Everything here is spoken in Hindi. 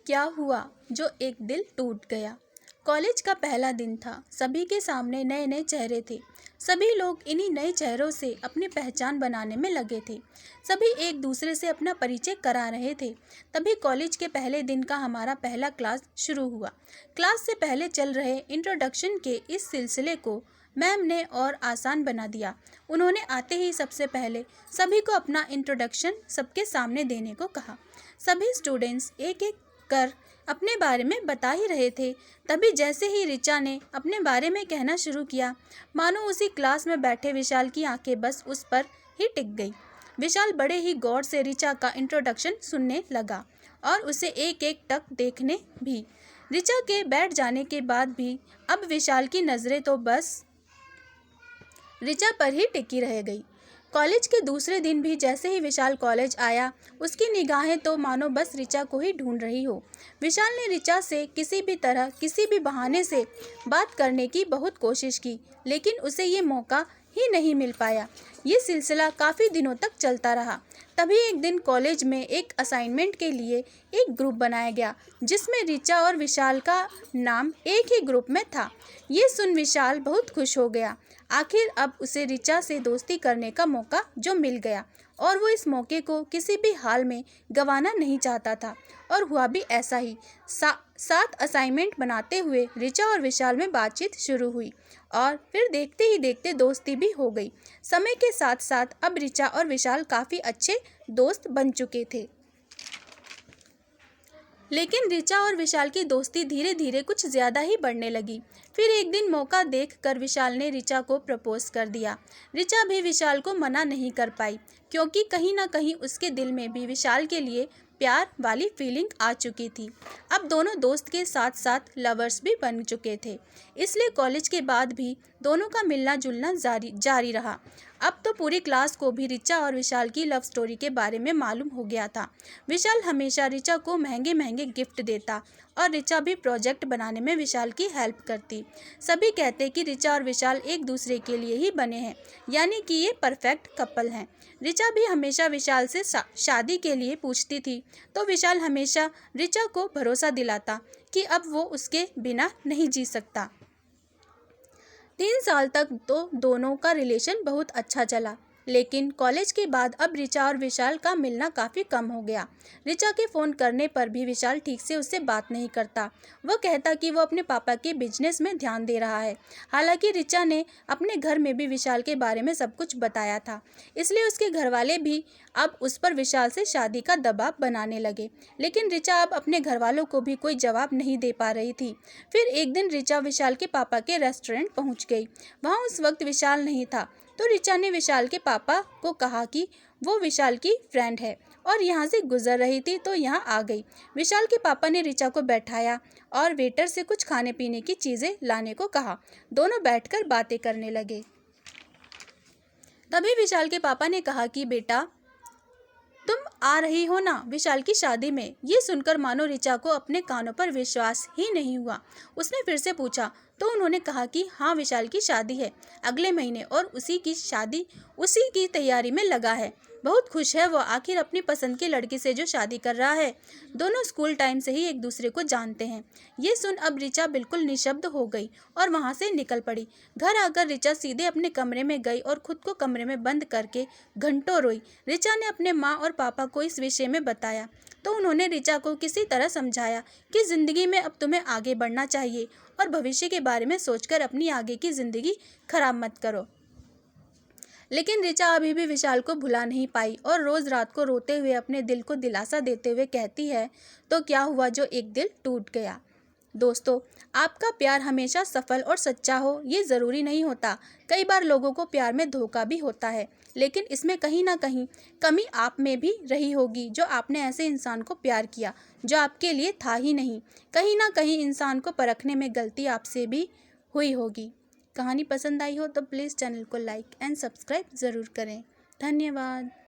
क्या हुआ जो एक दिल टूट गया। कॉलेज का पहला दिन था। सभी के सामने नए नए चेहरे थे। सभी लोग इन्हीं नए चेहरों से अपनी पहचान बनाने में लगे थे। सभी एक दूसरे से अपना परिचय करा रहे थे। तभी कॉलेज के पहले दिन का हमारा पहला क्लास शुरू हुआ। क्लास से पहले चल रहे इंट्रोडक्शन के इस सिलसिले को मैम ने और आसान बना दिया। उन्होंने आते ही सबसे पहले सभी को अपना इंट्रोडक्शन सबके सामने देने को कहा। सभी स्टूडेंट्स एक एक कर अपने बारे में बता ही रहे थे। तभी जैसे ही ऋचा ने अपने बारे में कहना शुरू किया, मानो उसी क्लास में बैठे विशाल की आंखें बस उस पर ही टिक गई। विशाल बड़े ही गौर से ऋचा का इंट्रोडक्शन सुनने लगा और उसे एक एक टक देखने भी। ऋचा के बैठ जाने के बाद भी अब विशाल की नज़रें तो बस ऋचा पर ही टिकी रह गई। कॉलेज के दूसरे दिन भी जैसे ही विशाल कॉलेज आया, उसकी निगाहें तो मानो बस ऋचा को ही ढूंढ रही हो। विशाल ने ऋचा से किसी भी तरह किसी भी बहाने से बात करने की बहुत कोशिश की, लेकिन उसे ये मौका ही नहीं मिल पाया। ये सिलसिला काफ़ी दिनों तक चलता रहा। तभी एक दिन कॉलेज में एक असाइनमेंट के लिए एक ग्रुप बनाया गया, जिसमें ऋचा और विशाल का नाम एक ही ग्रुप में था। ये सुन विशाल बहुत खुश हो गया। आखिर अब उसे ऋचा से दोस्ती करने का मौका जो मिल गया, और वो इस मौके को किसी भी हाल में गंवाना नहीं चाहता था। और हुआ भी ऐसा ही। साथ असाइनमेंट बनाते हुए ऋचा और विशाल में बातचीत शुरू हुई और फिर देखते ही देखते दोस्ती भी हो गई। समय के साथ साथ अब ऋचा और विशाल काफ़ी अच्छे दोस्त बन चुके थे। लेकिन ऋचा और विशाल की दोस्ती धीरे धीरे कुछ ज़्यादा ही बढ़ने लगी। फिर एक दिन मौका देखकर विशाल ने ऋचा को प्रपोज कर दिया। ऋचा भी विशाल को मना नहीं कर पाई, क्योंकि कहीं ना कहीं उसके दिल में भी विशाल के लिए प्यार वाली फीलिंग आ चुकी थी। अब दोनों दोस्त के साथ साथ लवर्स भी बन चुके थे। इसलिए कॉलेज के बाद भी दोनों का मिलना जुलना जारी रहा। अब तो पूरी क्लास को भी ऋचा और विशाल की लव स्टोरी के बारे में मालूम हो गया था। विशाल हमेशा ऋचा को महंगे महंगे गिफ्ट देता और ऋचा भी प्रोजेक्ट बनाने में विशाल की हेल्प करती। सभी कहते कि ऋचा और विशाल एक दूसरे के लिए ही बने हैं, यानी कि ये परफेक्ट कपल हैं। ऋचा भी हमेशा विशाल से शादी के लिए पूछती थी, तो विशाल हमेशा ऋचा को भरोसा दिलाता कि अब वो उसके बिना नहीं जी सकता। 3 साल तक तो दोनों का रिलेशन बहुत अच्छा चला, लेकिन कॉलेज के बाद अब ऋचा और विशाल का मिलना काफ़ी कम हो गया। ऋचा के फ़ोन करने पर भी विशाल ठीक से उससे बात नहीं करता। वो कहता कि वो अपने पापा के बिजनेस में ध्यान दे रहा है। हालांकि ऋचा ने अपने घर में भी विशाल के बारे में सब कुछ बताया था, इसलिए उसके घर वाले भी अब उस पर विशाल से शादी का दबाव बनाने लगे। लेकिन ऋचा अब अपने घर वालों को भी कोई जवाब नहीं दे पा रही थी। फिर एक दिन ऋचा विशाल के पापा के रेस्टोरेंट पहुँच गई। वहाँ उस वक्त विशाल नहीं था, तो ऋचा ने विशाल के पापा को कहा कि वो विशाल की फ्रेंड है और यहाँ से गुजर रही थी, तो यहाँ आ गई। विशाल के पापा ने ऋचा को बैठाया और वेटर से कुछ खाने पीने की चीज़ें लाने को कहा। दोनों बैठकर बातें करने लगे। तभी विशाल के पापा ने कहा कि बेटा, तुम आ रही हो ना विशाल की शादी में। ये सुनकर मानो ऋचा को अपने कानों पर विश्वास ही नहीं हुआ। उसने फिर से पूछा, तो उन्होंने कहा कि हाँ, विशाल की शादी है अगले महीने और उसी की तैयारी में लगा है। बहुत खुश है वो, आखिर अपनी पसंद की लड़की से जो शादी कर रहा है। दोनों स्कूल टाइम से ही एक दूसरे को जानते हैं। ये सुन अब ऋचा बिल्कुल निशब्द हो गई और वहाँ से निकल पड़ी। घर आकर ऋचा सीधे अपने कमरे में गई और खुद को कमरे में बंद करके घंटों रोई। ऋचा ने अपने माँ और पापा को इस विषय में बताया, तो उन्होंने ऋचा को किसी तरह समझाया कि ज़िंदगी में अब तुम्हें आगे बढ़ना चाहिए और भविष्य के बारे में सोचकर अपनी आगे की ज़िंदगी खराब मत करो। लेकिन ऋचा अभी भी विशाल को भुला नहीं पाई और रोज़ रात को रोते हुए अपने दिल को दिलासा देते हुए कहती है, तो क्या हुआ जो एक दिल टूट गया। दोस्तों, आपका प्यार हमेशा सफल और सच्चा हो ये ज़रूरी नहीं होता। कई बार लोगों को प्यार में धोखा भी होता है, लेकिन इसमें कहीं ना कहीं कमी आप में भी रही होगी, जो आपने ऐसे इंसान को प्यार किया जो आपके लिए था ही नहीं। कहीं ना कहीं इंसान को परखने में गलती आपसे भी हुई होगी। कहानी पसंद आई हो तो प्लीज़ चैनल को लाइक एंड सब्सक्राइब ज़रूर करें। धन्यवाद।